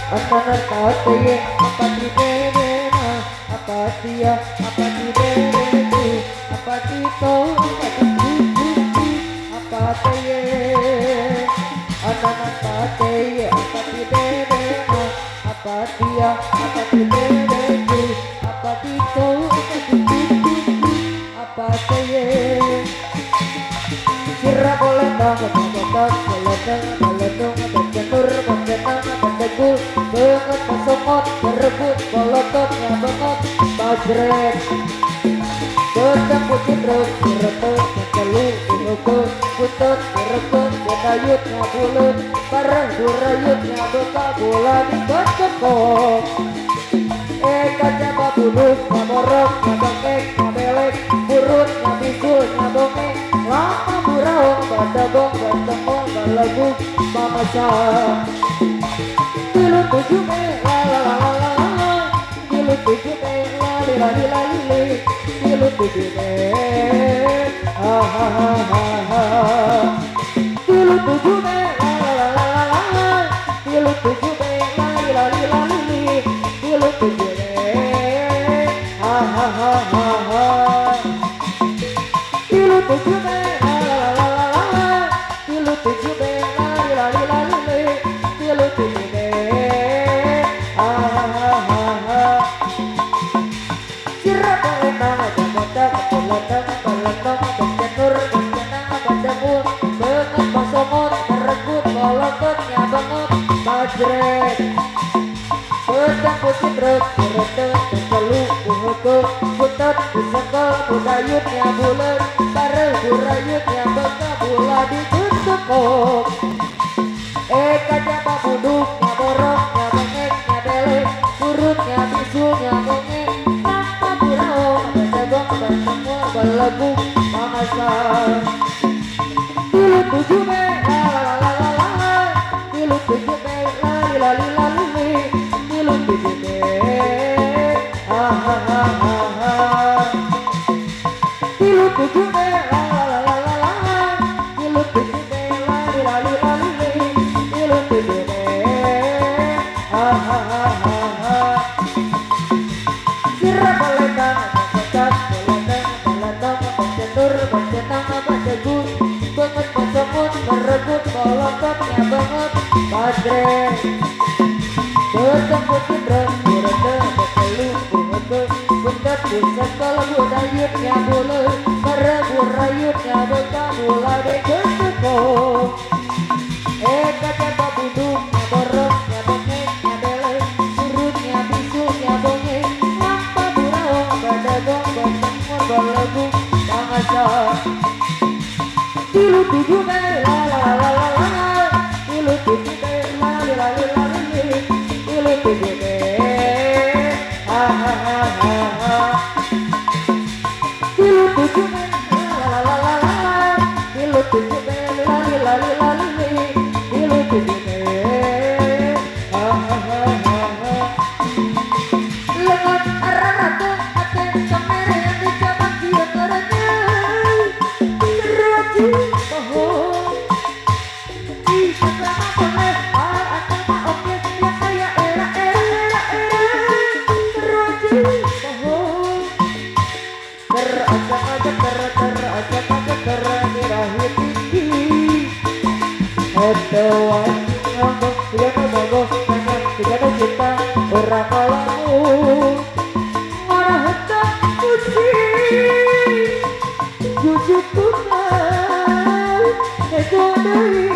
Antara tataye apa di derena apa dia apa di dereku apa di kau apa di tubuhku apa taye. Antara tataye apa di derena apa dia apa di dereku apa di kau apa di tubuhku apa taye. Sira boleh dong, boleh dong, bercentur, bercenang, bertegul, banget pasokot, berebut, bolotot, nyabangot, bajret. Sedang pucit terus, diretek, kecelu, dihukum, putut, direbut, bedayut, nyabulut, bareng durayut, nyabeka, bola dibacokok. Kaca babulus, nyamorok, nyabangek, nyabelek, burut, nyabisul, nyabongek, lama buraung, badabong, badabong, balagu, mamasah. Tilu tujuh me, la la la la la la, tilu tujuh me, la li la li la li li, tilu tujuh me, ha ha ha ha ha. Tilu tujuh me, la la la la la la la, tilu tujuh me, la li la li la li li, tilu tujuh me, ha ha ha ha ha. Tilu tujuh me, la la la la la la, tilu tujuh me, la li la li la li li, tilu tujuh me, ha ha ha ha ha. Sira pelentang, jambotang, pelentang, pelentang, bercentur, bercenang, berdebur, benget, basongot, berebut, bolotot, nyabangot, bajret. Pedang putih terus, diretek, berkelu, buhukum, putut, disekel, budayut, nyabulet, bareng, burayut, nyabeka, bola ditutukok. Kaca babuduk, nyaborok, nyabengek, nyabelek, burut, nyabisul, nyabongek, lama buraung, badabong, bademul, balagu, mamasah. Tilu tujuh me, la la la la la la, tilu tujuh me, la li la li la li li, tilu tujuh me, ha ha ha ha ha. Tilu tujuh me, la la la la la la, tilu tujuh me, la li la li la li li, tilu tujuh me, ha ha ha ha ha. Sira pelentang, jambotang, pelentang, pelentang, bercentur, bercenang, bertegur, banget, basongot, berebut, bolotot, nyabangot, bajret. Sedang putih terus, diretek, berkelu, buhukum, putut, disekel, budayut, nyabulet, bareng, burayut, nyabeka, bola ditutukok. Kaca babuduk, nyaborok, nyabengek, nyabelek, burut, nyabisul, nyabongek, lama buraung, badabong, bademul, balagu, mamasah. Tilu tujuh me, la la la la la la, tilu tujuh me, la li la li la li li, tilu tujuh me, ha ha ha ha ha. Tilu tujuh me, la la la la la la, tilu tujuh me, la li la li la li li, tilu tujuh me, ha ha ha ha ha. Lengan arah ratu, ate kamera yang dicabat dia karanya. Orang kalamu marah hendak pusing jujur tunai ego dari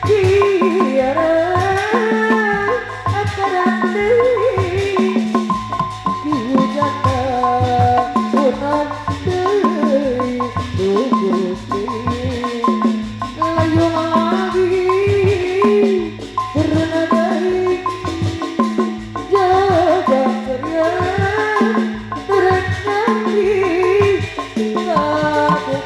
tiara akaran dari diwujudna unang dari dugusti layu lagi bernadai jaga ceria terenang di ngabuburit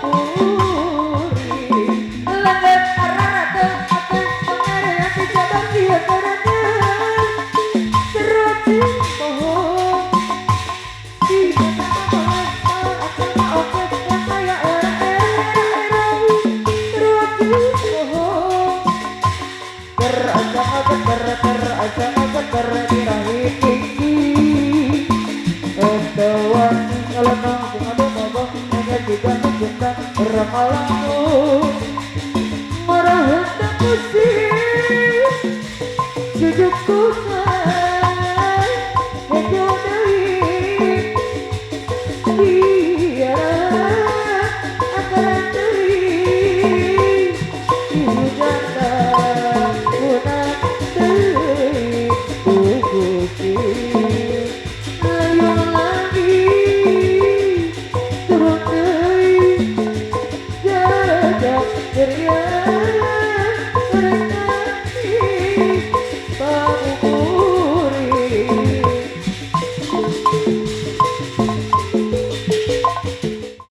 Pura Ramalangu Marah hendak musik Jujukku say Hejo dari Biara Akaran dari Ihujana Unang dari Bukuki Ayo lagi Turun dari Jajak ceria